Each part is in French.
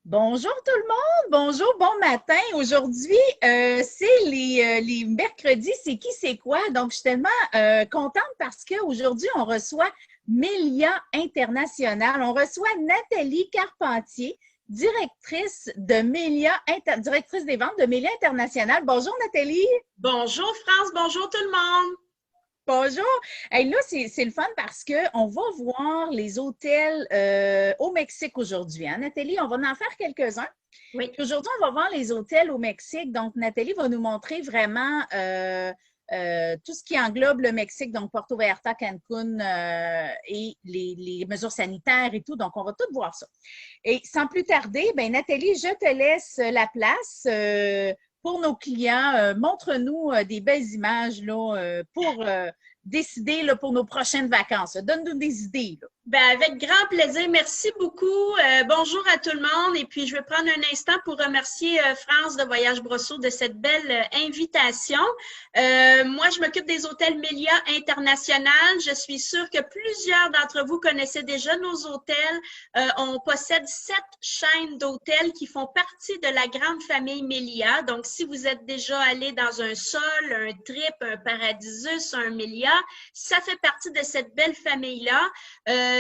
Bonjour tout le monde, bonjour, bon matin. Aujourd'hui, c'est les mercredis, c'est qui, c'est quoi? Donc, je suis tellement contente parce qu'aujourd'hui, on reçoit Mélia International. On reçoit Nathalie Carpentier, directrice des ventes de Mélia International. Bonjour Nathalie. Bonjour France, bonjour tout le monde. Bonjour. Hey, là, c'est le fun parce qu'on va voir les hôtels au Mexique aujourd'hui. Hein, Nathalie, on va en faire quelques-uns. Oui, Puis aujourd'hui, on va voir les hôtels au Mexique. Donc, Nathalie va nous montrer vraiment tout ce qui englobe le Mexique, donc Porto Vallarta, Cancun et les mesures sanitaires et tout. Donc, on va tout voir ça. Et sans plus tarder, ben Nathalie, je te laisse la place pour nos clients. Montre-nous des belles images là, pour décider là, pour nos prochaines vacances. Donne-nous des idées. Là. avec grand plaisir. Merci beaucoup. Bonjour à tout le monde. Et puis, je vais prendre un instant pour remercier France de Voyage Brosseau de cette belle invitation. Moi, je m'occupe des hôtels Mélia International. Je suis sûre que plusieurs d'entre vous connaissez déjà nos hôtels. On possède 7 chaînes d'hôtels qui font partie de la grande famille Mélia. Donc, si vous êtes déjà allé dans un Sol, un Trip, un Paradisus, un Mélia, ça fait partie de cette belle famille-là.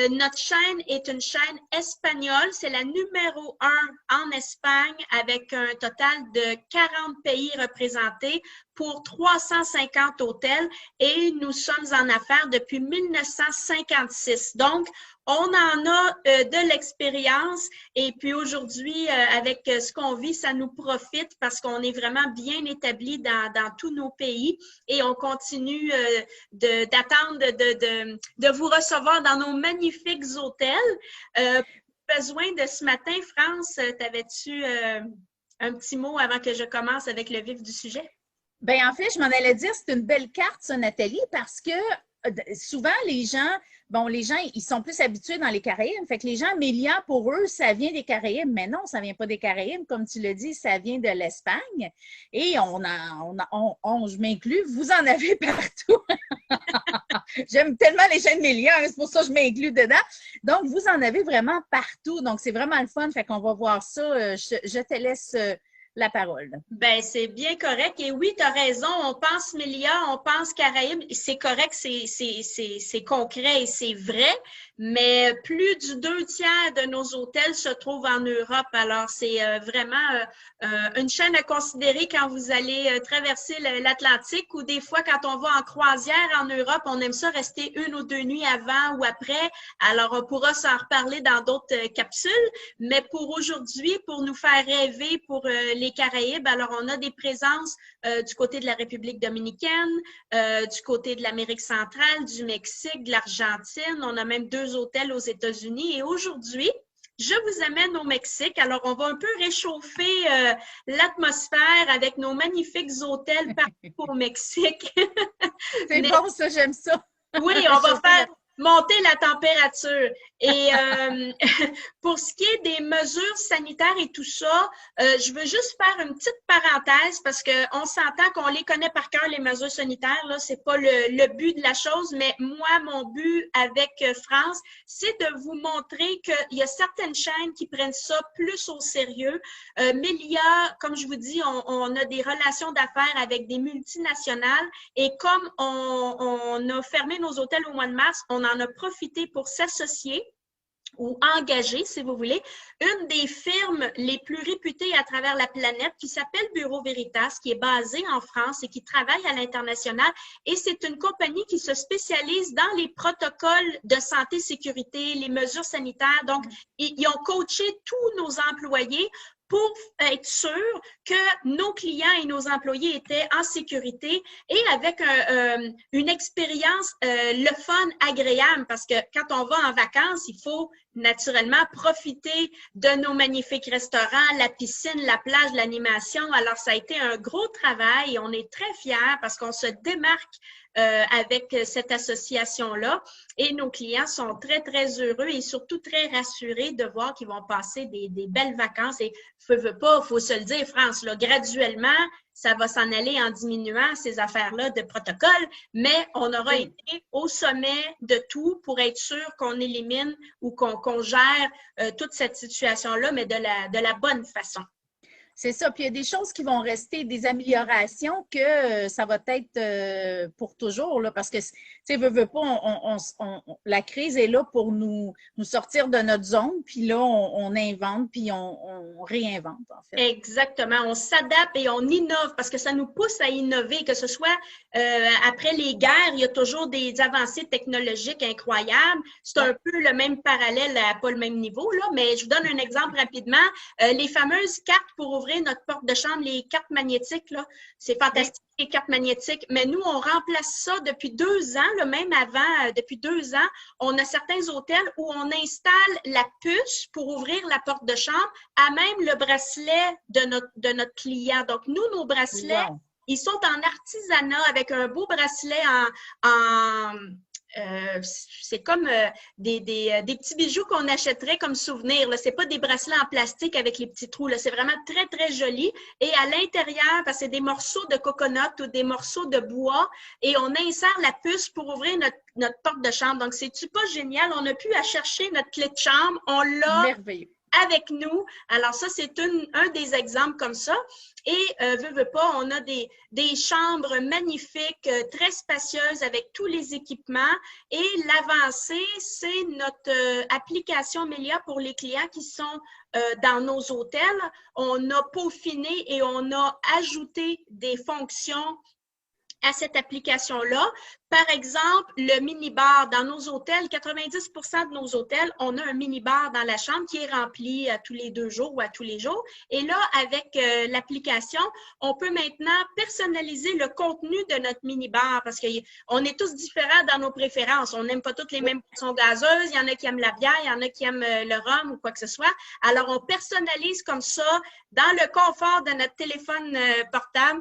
Notre chaîne est une chaîne espagnole. C'est la numéro 1 en Espagne avec un total de 40 pays représentés pour 350 hôtels et nous sommes en affaires depuis 1956. Donc, on en a de l'expérience et puis aujourd'hui, avec ce qu'on vit, ça nous profite parce qu'on est vraiment bien établi dans tous nos pays et on continue d'attendre de vous recevoir dans nos magnifiques hôtels. Besoin de ce matin, France, t'avais-tu un petit mot avant que je commence avec le vif du sujet? Ben, en fait, je m'en allais dire, c'est une belle carte, ça, Nathalie, parce que souvent, les gens, ils sont plus habitués dans les Caraïbes. Fait que les gens, Mélia, pour eux, ça vient des Caraïbes. Mais non, ça vient pas des Caraïbes. Comme tu le dis, ça vient de l'Espagne. Et je m'inclus, vous en avez partout. J'aime tellement les chaînes Mélia, hein, c'est pour ça que je m'inclus dedans. Donc, vous en avez vraiment partout. Donc, c'est vraiment le fun. Fait qu'on va voir ça. Je te laisse la parole. C'est bien correct. Et oui, tu as raison. On pense Mélia, on pense Caraïbes. C'est correct, c'est concret et c'est vrai. Mais plus du 2 tiers de nos hôtels se trouvent en Europe. Alors, c'est vraiment une chaîne à considérer quand vous allez traverser l'Atlantique ou des fois, quand on va en croisière en Europe, on aime ça rester 1 ou 2 nuits avant ou après. Alors, on pourra s'en reparler dans d'autres capsules. Mais pour aujourd'hui, pour nous faire rêver pour les Caraïbes, alors on a des présences du côté de la République dominicaine, du côté de l'Amérique centrale, du Mexique, de l'Argentine. On a même 2 hôtels aux États-Unis. Et aujourd'hui, je vous amène au Mexique. Alors, on va un peu réchauffer l'atmosphère avec nos magnifiques hôtels partout au Mexique. C'est bon, ça, j'aime ça. Oui, on va faire monter la température. Et pour ce qui est des mesures sanitaires et tout ça, je veux juste faire une petite parenthèse parce qu'on s'entend qu'on les connaît par cœur, les mesures sanitaires. Là, c'est pas le but de la chose, mais moi, mon but avec France, c'est de vous montrer qu'il y a certaines chaînes qui prennent ça plus au sérieux. Mélia, comme je vous dis, on a des relations d'affaires avec des multinationales et comme on a fermé nos hôtels au mois de mars, on en a profité pour s'associer ou engager, si vous voulez, une des firmes les plus réputées à travers la planète qui s'appelle Bureau Veritas, qui est basée en France et qui travaille à l'international. Et c'est une compagnie qui se spécialise dans les protocoles de santé-sécurité, les mesures sanitaires. Donc, ils ont coaché tous nos employés pour être sûr que nos clients et nos employés étaient en sécurité et avec une expérience le fun, agréable, parce que quand on va en vacances, il faut naturellement profiter de nos magnifiques restaurants, la piscine, la plage, l'animation. Alors, ça a été un gros travail et on est très fiers parce qu'on se démarque avec cette association-là. Et nos clients sont très, très heureux et surtout très rassurés de voir qu'ils vont passer des belles vacances. Et veut pas, il faut se le dire, France, là, graduellement, ça va s'en aller en diminuant ces affaires-là de protocole, mais on aura été au sommet de tout pour être sûr qu'on élimine ou qu'on gère toute cette situation-là, mais de la bonne façon. C'est ça. Puis il y a des choses qui vont rester, des améliorations que ça va être pour toujours, là, parce que, tu sais, veut pas, la crise est là pour nous sortir de notre zone, puis là, on invente, puis on réinvente, en fait. Exactement. On s'adapte et on innove parce que ça nous pousse à innover, que ce soit après les guerres, il y a toujours des avancées technologiques incroyables. C'est un peu le même parallèle, pas le même niveau, là, mais je vous donne un exemple rapidement. Les fameuses cartes pour ouvrir notre porte de chambre, les cartes magnétiques, là, c'est fantastique, les cartes magnétiques. Mais nous, on remplace ça depuis 2 ans, là, même avant, depuis 2 ans, on a certains hôtels où on installe la puce pour ouvrir la porte de chambre à même le bracelet de notre client. Donc, nous, nos bracelets, ils sont en artisanat avec un beau bracelet c'est comme des petits bijoux qu'on achèterait comme souvenir. Ce n'est pas des bracelets en plastique avec les petits trous. C'est vraiment très, très joli. Et à l'intérieur, parce que c'est des morceaux de coconut ou des morceaux de bois et on insère la puce pour ouvrir notre porte de chambre. Donc, c'est-tu pas génial? On a pu aller chercher notre clé de chambre. On l'a avec nous. Alors, ça, c'est un des exemples comme ça. Et, veut pas, on a des chambres magnifiques, très spacieuses avec tous les équipements. Et l'avancée, c'est notre application Melia pour les clients qui sont dans nos hôtels. On a peaufiné et on a ajouté des fonctions à cette application-là. Par exemple, le minibar dans nos hôtels, 90% de nos hôtels, on a un minibar dans la chambre qui est rempli tous les 2 jours ou à tous les jours. Et là, avec l'application, on peut maintenant personnaliser le contenu de notre minibar parce qu'on est tous différents dans nos préférences. On n'aime pas toutes les mêmes boissons gazeuses. Il y en a qui aiment la bière, il y en a qui aiment le rhum ou quoi que ce soit. Alors, on personnalise comme ça, dans le confort de notre téléphone portable,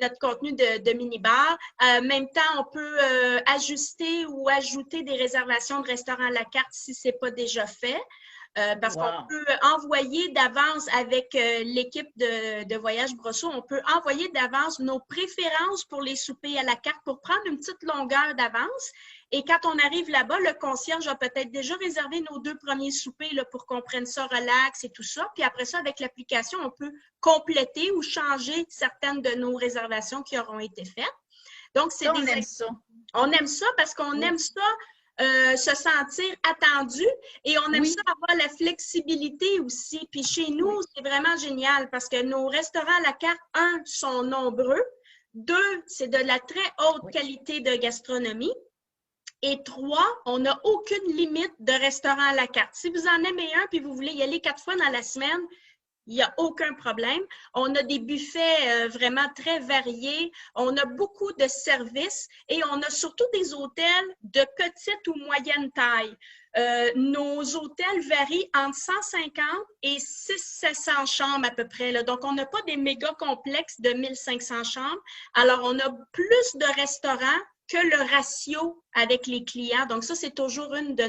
notre contenu de minibar. Même temps, on peut ajuster ou ajouter des réservations de restaurants à la carte si ce n'est pas déjà fait. Parce qu'on peut envoyer d'avance avec l'équipe de Voyage Brosseau, on peut envoyer d'avance nos préférences pour les soupers à la carte pour prendre une petite longueur d'avance. Et quand on arrive là-bas, le concierge a peut-être déjà réservé nos 2 premiers soupers là, pour qu'on prenne ça relax et tout ça. Puis après ça, avec l'application, on peut compléter ou changer certaines de nos réservations qui auront été faites. Donc, c'est on aime ça. On aime ça parce qu'on aime ça se sentir attendu et on aime ça avoir la flexibilité aussi. Puis chez nous, c'est vraiment génial parce que nos restaurants à la carte, 1, sont nombreux. 2, c'est de la très haute qualité de gastronomie. Et 3, on n'a aucune limite de restaurant à la carte. Si vous en aimez un puis vous voulez y aller 4 fois dans la semaine, il n'y a aucun problème. On a des buffets vraiment très variés. On a beaucoup de services et on a surtout des hôtels de petite ou moyenne taille. Nos hôtels varient entre 150 et 600-700 chambres à peu près. Là. Donc, on n'a pas des méga complexes de 1500 chambres. Alors, on a plus de restaurants que le ratio avec les clients. Donc, ça, c'est toujours une de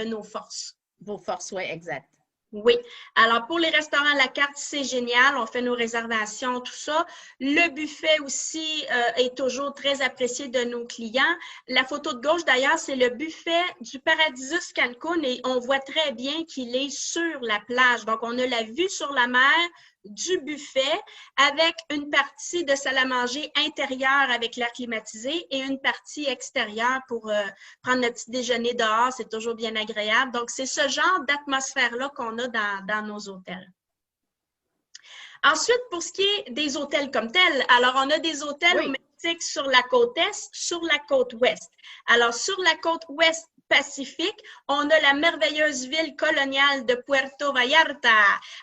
nos forces. Vos forces, oui, exact. Oui. Alors, pour les restaurants à la carte, c'est génial. On fait nos réservations, tout ça. Le buffet aussi est toujours très apprécié de nos clients. La photo de gauche, d'ailleurs, c'est le buffet du Paradisus Cancun et on voit très bien qu'il est sur la plage. Donc, on a la vue sur la mer du buffet avec une partie de salle à manger intérieure avec l'air climatisé et une partie extérieure pour prendre notre petit déjeuner dehors. C'est toujours bien agréable. Donc, c'est ce genre d'atmosphère-là qu'on a dans nos hôtels. Ensuite, pour ce qui est des hôtels comme tels, alors on a des hôtels au Mexique sur la côte Est, sur la côte Ouest. Alors, sur la côte Ouest Pacifique, on a la merveilleuse ville coloniale de Puerto Vallarta.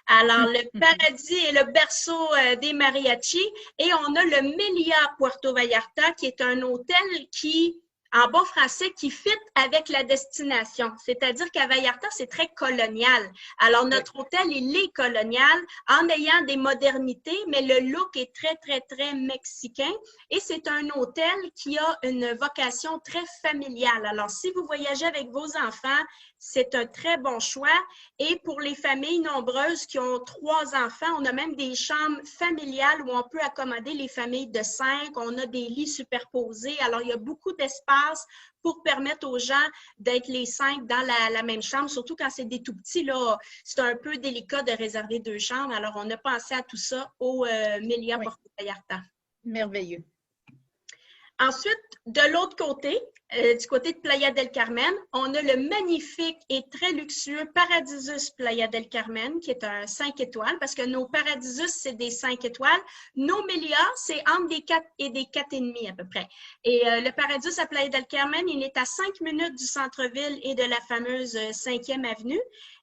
Alors, le paradis et le berceau des mariachis. Et on a le Melia Puerto Vallarta, qui est un hôtel qui en bon français, qui fit avec la destination. C'est-à-dire qu'à Vallarta, c'est très colonial. Alors, notre hôtel, il est colonial en ayant des modernités, mais le look est très, très, très mexicain. Et c'est un hôtel qui a une vocation très familiale. Alors, si vous voyagez avec vos enfants, c'est un très bon choix. Et pour les familles nombreuses qui ont 3 enfants, on a même des chambres familiales où on peut accommoder les familles de 5. On a des lits superposés. Alors, il y a beaucoup d'espace pour permettre aux gens d'être les 5 dans la même chambre, surtout quand c'est des tout petits. Là, c'est un peu délicat de réserver 2 chambres. Alors, on a pensé à tout ça au Melia Puerto Vallarta. Merveilleux. Ensuite, de l'autre côté, du côté de Playa del Carmen, on a le magnifique et très luxueux Paradisus Playa del Carmen, qui est un 5 étoiles, parce que nos Paradisus, c'est des 5 étoiles. Nos Melia, c'est entre des 4 et des 4,5 à peu près. Et le Paradisus à Playa del Carmen, il est à 5 minutes du centre-ville et de la fameuse 5e avenue.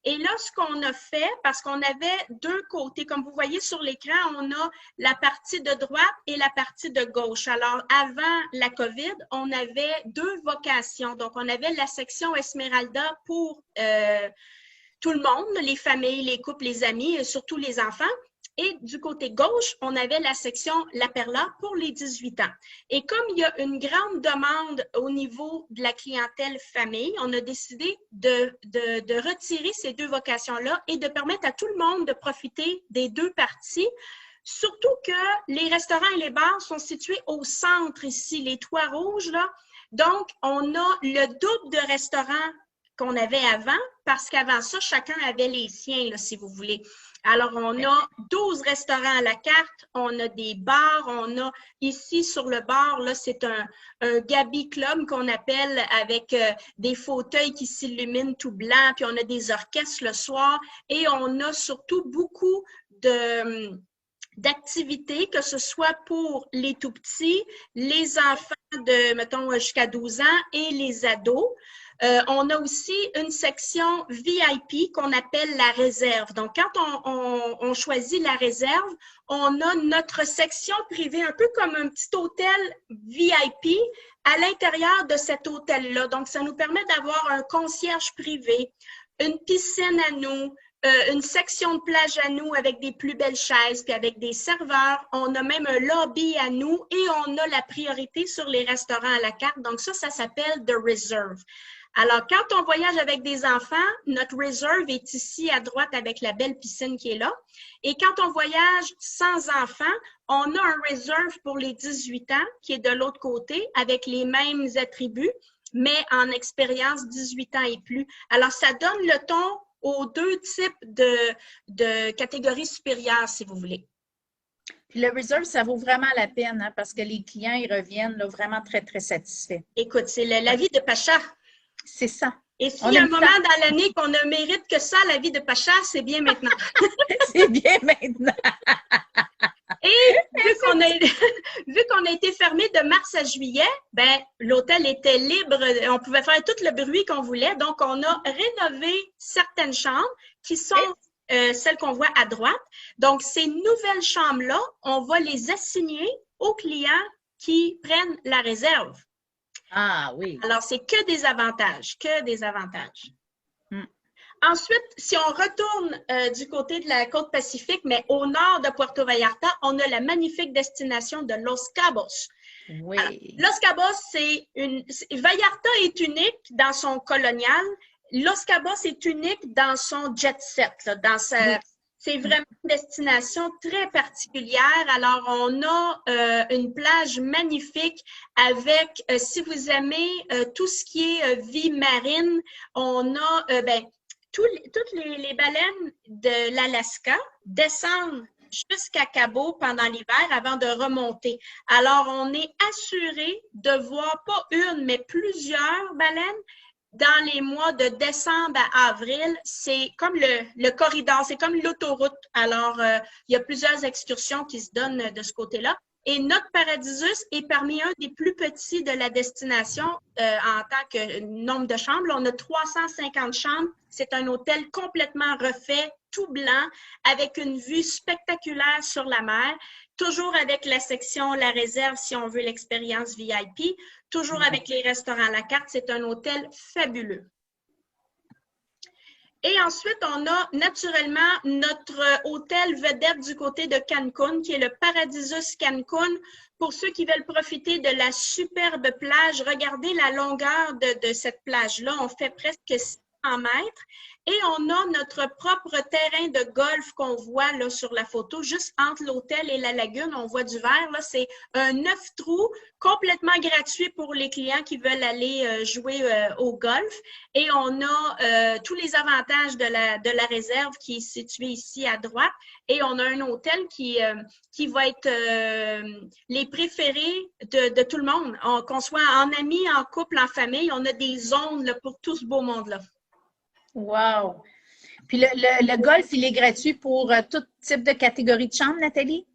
Et là, ce qu'on a fait, parce qu'on avait 2 côtés, comme vous voyez sur l'écran, on a la partie de droite et la partie de gauche. Alors, avant la COVID, on avait 2 vocations. Donc, on avait la section Esmeralda pour tout le monde, les familles, les couples, les amis, et surtout les enfants. Et du côté gauche, on avait la section La Perla pour les 18 ans. Et comme il y a une grande demande au niveau de la clientèle famille, on a décidé de retirer ces 2 vocations-là et de permettre à tout le monde de profiter des 2 parties. Surtout que les restaurants et les bars sont situés au centre ici, les toits rouges, là. Donc, on a le double de restaurants qu'on avait avant, parce qu'avant ça, chacun avait les siens, là, si vous voulez. Alors, on a 12 restaurants à la carte, on a des bars, on a ici sur le bar, là, c'est un Gabi Club qu'on appelle avec des fauteuils qui s'illuminent tout blanc, puis on a des orchestres le soir et on a surtout beaucoup d'activités, que ce soit pour les tout-petits, les enfants de, mettons, jusqu'à 12 ans et les ados. On a aussi une section VIP qu'on appelle la réserve. Donc, quand on choisit la réserve, on a notre section privée, un peu comme un petit hôtel VIP à l'intérieur de cet hôtel-là. Donc, ça nous permet d'avoir un concierge privé, une piscine à nous, une section de plage à nous avec des plus belles chaises, puis avec des serveurs. On a même un lobby à nous et on a la priorité sur les restaurants à la carte. Donc, ça s'appelle The Reserve. Alors, quand on voyage avec des enfants, notre Reserve est ici à droite avec la belle piscine qui est là. Et quand on voyage sans enfants, on a un Reserve pour les 18 ans qui est de l'autre côté avec les mêmes attributs, mais en expérience 18 ans et plus. Alors, ça donne le ton aux 2 types de catégories supérieures, si vous voulez. Puis le Reserve, ça vaut vraiment la peine, hein, parce que les clients, ils reviennent là, vraiment très, très satisfaits. Écoute, c'est la vie de Pacha. C'est ça. Et s'il y a un moment dans l'année qu'on ne mérite que ça, la vie de Pacha, c'est bien maintenant. C'est bien maintenant. Et vu qu'on a été fermé de mars à juillet, ben l'hôtel était libre, on pouvait faire tout le bruit qu'on voulait. Donc, on a rénové certaines chambres qui sont celles qu'on voit à droite. Donc, ces nouvelles chambres-là, on va les assigner aux clients qui prennent la réserve. Ah oui. Alors, c'est que des avantages, que des avantages. Ensuite, si on retourne du côté de la côte Pacifique, mais au nord de Puerto Vallarta, on a la magnifique destination de Los Cabos. Oui. Alors, Los Cabos, Vallarta est unique dans son colonial. Los Cabos est unique dans son jet set, là, dans sa... C'est vraiment une destination très particulière. Alors, on a une plage magnifique avec, si vous aimez tout ce qui est vie marine, on a, toutes les baleines de l'Alaska descendent jusqu'à Cabo pendant l'hiver avant de remonter. Alors, on est assuré de voir pas une, mais plusieurs baleines dans les mois de décembre à avril. C'est comme le corridor, c'est comme l'autoroute. Alors, il y a plusieurs excursions qui se donnent de ce côté-là. Et notre Paradisus est parmi un des plus petits de la destination en tant que nombre de chambres. Là, on a 350 chambres. C'est un hôtel complètement refait, tout blanc, avec une vue spectaculaire sur la mer. Toujours avec la section La Réserve si on veut l'expérience VIP. Toujours avec les restaurants à la carte. C'est un hôtel fabuleux. Et ensuite, on a naturellement notre hôtel vedette du côté de Cancun, qui est le Paradisus Cancun. Pour ceux qui veulent profiter de la superbe plage, regardez la longueur de cette plage-là. On fait presque 600 mètres. Et on a notre propre terrain de golf qu'on voit là sur la photo, juste entre l'hôtel et la lagune. On voit du vert. Là, c'est un 9 trous complètement gratuit pour les clients qui veulent aller jouer au golf. Et on a tous les avantages de la réserve qui est située ici à droite. Et on a un hôtel qui va être les préférés de tout le monde. Qu'on soit en amis, en couple, en famille, on a des zones là, pour tout ce beau monde-là. Wow! Puis le golf, il est gratuit pour tout type de catégorie de chambre, Nathalie?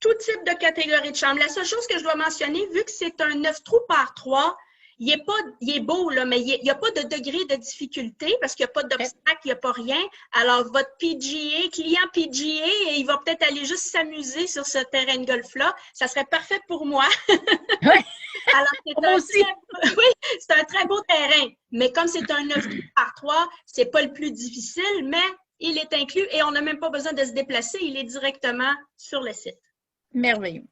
Tout type de catégorie de chambre. La seule chose que je dois mentionner, vu que c'est un 9 trous par 3, il est beau, là, mais il n'y a pas de degré de difficulté parce qu'il n'y a pas d'obstacle, il n'y a pas rien. Alors, votre client PGA, il va peut-être aller juste s'amuser sur ce terrain de golf-là. Ça serait parfait pour moi. Oui. Alors, c'est un très beau terrain. Mais comme c'est un 9 par 3, c'est pas le plus difficile, mais il est inclus et on n'a même pas besoin de se déplacer. Il est directement sur le site. Merveilleux.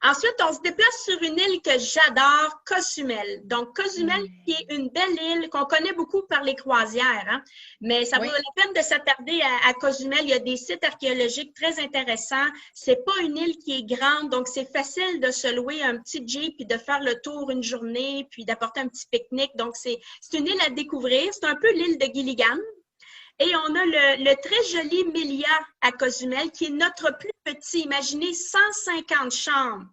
Ensuite, on se déplace sur une île que j'adore, Cozumel. Donc, Cozumel, qui est une belle île qu'on connaît beaucoup par les croisières, hein? Mais ça vaut la peine de s'attarder à Cozumel. Il y a des sites archéologiques très intéressants. C'est pas une île qui est grande, donc c'est facile de se louer un petit jeep puis de faire le tour une journée, puis d'apporter un petit pique-nique. Donc, c'est une île à découvrir. C'est un peu l'île de Gilligan. Et on a le très joli Melia à Cozumel, qui est notre plus petit. Imaginez 150 chambres.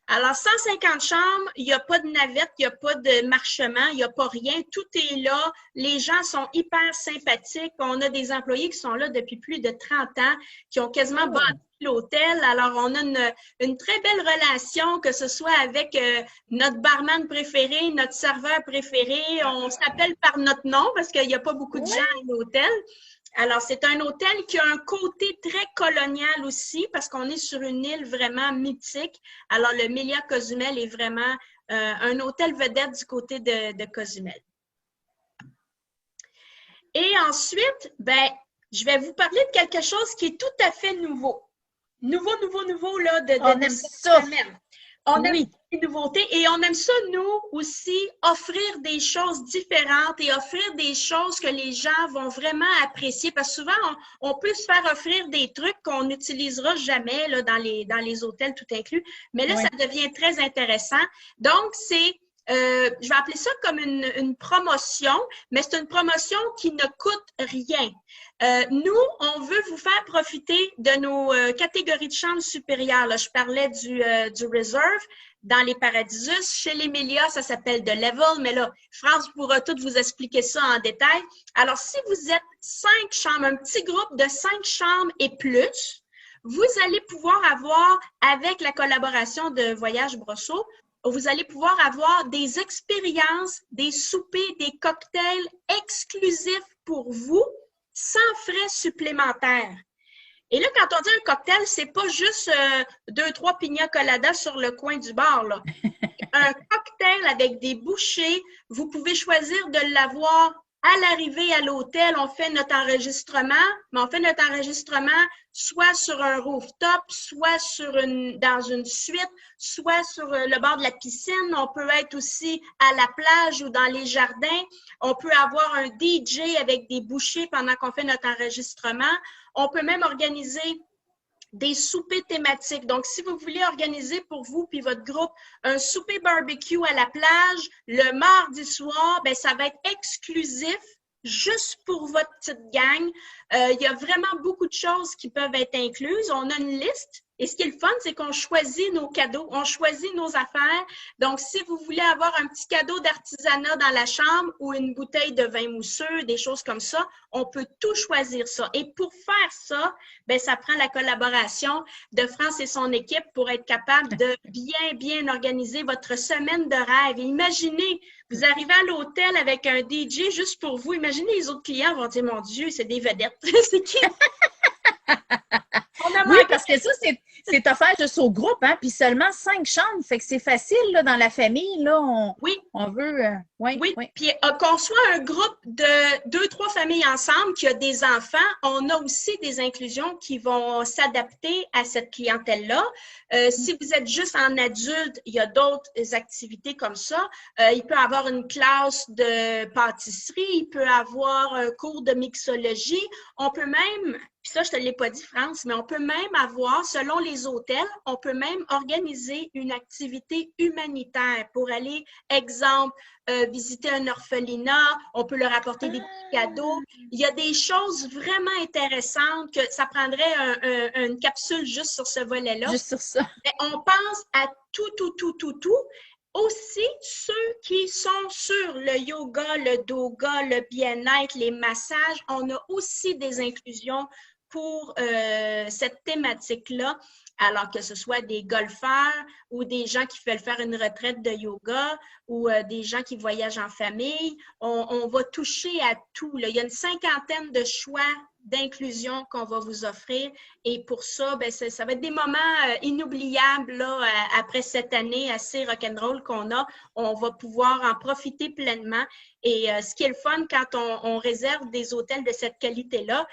Alors, 150 chambres, il n'y a pas de navette, il n'y a pas de marchement, il n'y a pas rien. Tout est là. Les gens sont hyper sympathiques. On a des employés qui sont là depuis plus de 30 ans, qui ont quasiment bâti l'hôtel. Alors, on a une très belle relation, que ce soit avec notre barman préféré, notre serveur préféré. On s'appelle par notre nom parce qu'il n'y a pas beaucoup de gens à l'hôtel. Alors, c'est un hôtel qui a un côté très colonial aussi parce qu'on est sur une île vraiment mythique. Alors, le Melia Cozumel est vraiment un hôtel vedette du côté de Cozumel. Et ensuite, je vais vous parler de quelque chose qui est tout à fait nouveau. Nouveau, là, on aime ça. Semaine. On aime les nouveautés et on aime ça, nous aussi, offrir des choses différentes et offrir des choses que les gens vont vraiment apprécier. Parce que souvent, on peut se faire offrir des trucs qu'on n'utilisera jamais là, dans les hôtels tout inclus. Mais là, ça devient très intéressant. Donc, c'est... je vais appeler ça comme une promotion, mais c'est une promotion qui ne coûte rien. Nous, on veut vous faire profiter de nos catégories de chambres supérieures. Là, je parlais du Reserve dans les Paradisus. Chez les Melia, ça s'appelle de Level, mais là, France pourra tout vous expliquer ça en détail. Alors, si vous êtes 5 chambres, un petit groupe de 5 chambres et plus, vous allez pouvoir avoir, avec la collaboration de Voyage Brosseau, vous allez pouvoir avoir des expériences, des soupers, des cocktails exclusifs pour vous, sans frais supplémentaires. Et là, quand on dit un cocktail, c'est pas juste 2-3 pina coladas sur le coin du bar, là. Un cocktail avec des bouchées, vous pouvez choisir de l'avoir à l'arrivée à l'hôtel. On fait notre enregistrement, mais on fait notre enregistrement soit sur un rooftop, soit dans une suite, soit sur le bord de la piscine. On peut être aussi à la plage ou dans les jardins. On peut avoir un DJ avec des bouchées pendant qu'on fait notre enregistrement. On peut même organiser des soupers thématiques. Donc, si vous voulez organiser pour vous puis votre groupe un souper barbecue à la plage le mardi soir, ça va être exclusif juste pour votre petite gang. Il y a vraiment beaucoup de choses qui peuvent être incluses. On a une liste Et ce qui est le fun, c'est qu'on choisit nos cadeaux, on choisit nos affaires. Donc, si vous voulez avoir un petit cadeau d'artisanat dans la chambre ou une bouteille de vin mousseux, des choses comme ça, on peut tout choisir ça. Et pour faire ça, bien, ça prend la collaboration de France et son équipe pour être capable de bien organiser votre semaine de rêve. Et imaginez, vous arrivez à l'hôtel avec un DJ juste pour vous. Imaginez les autres clients vont dire, mon Dieu, c'est des vedettes. C'est qui? Oui, parce que ça, c'est offert juste au groupe, hein, puis seulement 5 chambres. Fait que c'est facile, là, dans la famille, là, on veut… oui. Puis qu'on soit un groupe de 2-3 familles ensemble qui a des enfants, on a aussi des inclusions qui vont s'adapter à cette clientèle-là. Si vous êtes juste en adulte, il y a d'autres activités comme ça. Il peut y avoir une classe de pâtisserie, il peut y avoir un cours de mixologie. On peut même… Puis ça, je ne te l'ai pas dit, France, mais on peut même avoir, selon les hôtels, on peut même organiser une activité humanitaire pour aller, exemple, visiter un orphelinat, on peut leur apporter des petits cadeaux. Il y a des choses vraiment intéressantes que ça prendrait une capsule juste sur ce volet-là. Juste sur ça. Mais on pense à tout. Aussi, ceux qui sont sur le yoga, le doga, le bien-être, les massages, on a aussi des inclusions pour cette thématique-là, alors que ce soit des golfeurs ou des gens qui veulent faire une retraite de yoga ou des gens qui voyagent en famille. On va toucher à tout, là. Il y a une 50aine de choix d'inclusion qu'on va vous offrir. Et pour ça, bien, ça va être des moments inoubliables là, après cette année assez rock'n'roll qu'on a. On va pouvoir en profiter pleinement. Et ce qui est le fun quand on réserve des hôtels de cette qualité-là,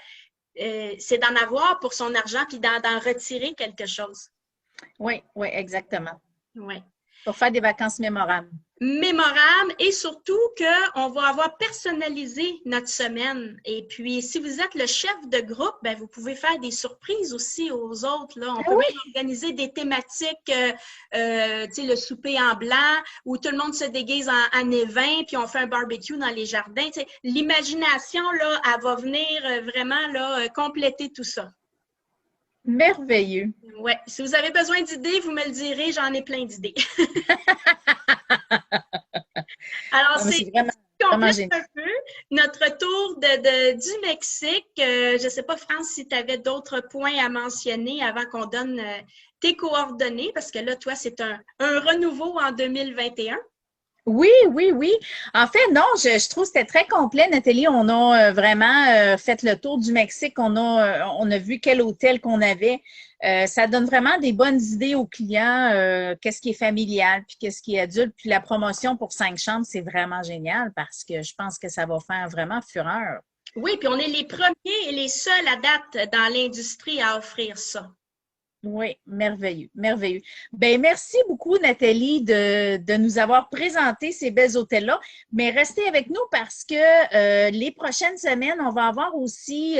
c'est d'en avoir pour son argent puis d'en retirer quelque chose. Oui, exactement. Oui. Pour faire des vacances mémorables. Mémorable et surtout qu'on va avoir personnalisé notre semaine. Et puis, si vous êtes le chef de groupe, bien, vous pouvez faire des surprises aussi aux autres. Là. On peut même organiser des thématiques, tu sais, le souper en blanc, où tout le monde se déguise en évin, puis on fait un barbecue dans les jardins. Tu sais, l'imagination, là, elle va venir vraiment là, compléter tout ça. Merveilleux. Oui. Si vous avez besoin d'idées, vous me le direz, j'en ai plein d'idées. Alors, c'est vraiment un peu notre tour du Mexique. Je ne sais pas, France, si tu avais d'autres points à mentionner avant qu'on donne tes coordonnées, parce que là, toi, c'est un renouveau en 2021. Oui. En fait, non, je trouve que c'était très complet, Nathalie. On a vraiment fait le tour du Mexique. On a vu quel hôtel qu'on avait. Ça donne vraiment des bonnes idées aux clients, qu'est-ce qui est familial, puis qu'est-ce qui est adulte. Puis la promotion pour 5 chambres, c'est vraiment génial parce que je pense que ça va faire vraiment fureur. Oui, puis on est les premiers et les seuls à date dans l'industrie à offrir ça. Oui, merveilleux. Ben, merci beaucoup, Nathalie, de nous avoir présenté ces belles hôtels-là. Mais restez avec nous parce que les prochaines semaines, on va avoir aussi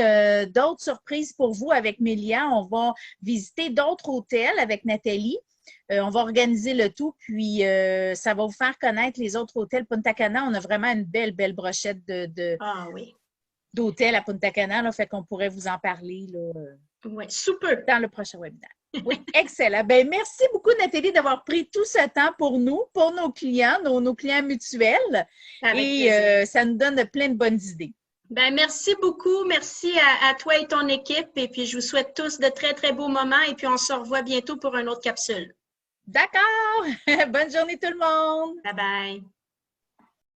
d'autres surprises pour vous avec Mélia. On va visiter d'autres hôtels avec Nathalie. On va organiser le tout, puis ça va vous faire connaître les autres hôtels Punta Cana. On a vraiment une belle brochette d'hôtels à Punta Cana, là, fait qu'on pourrait vous en parler là, super. Dans le prochain webinaire. Oui, excellent. Ben, merci beaucoup, Nathalie, d'avoir pris tout ce temps pour nous, pour nos clients, nos clients mutuels. Et ça nous donne plein de bonnes idées. Ben, merci beaucoup. Merci à toi et ton équipe. Et puis, je vous souhaite tous de très, très beaux moments. Et puis, on se revoit bientôt pour une autre capsule. D'accord. Bonne journée tout le monde. Bye bye.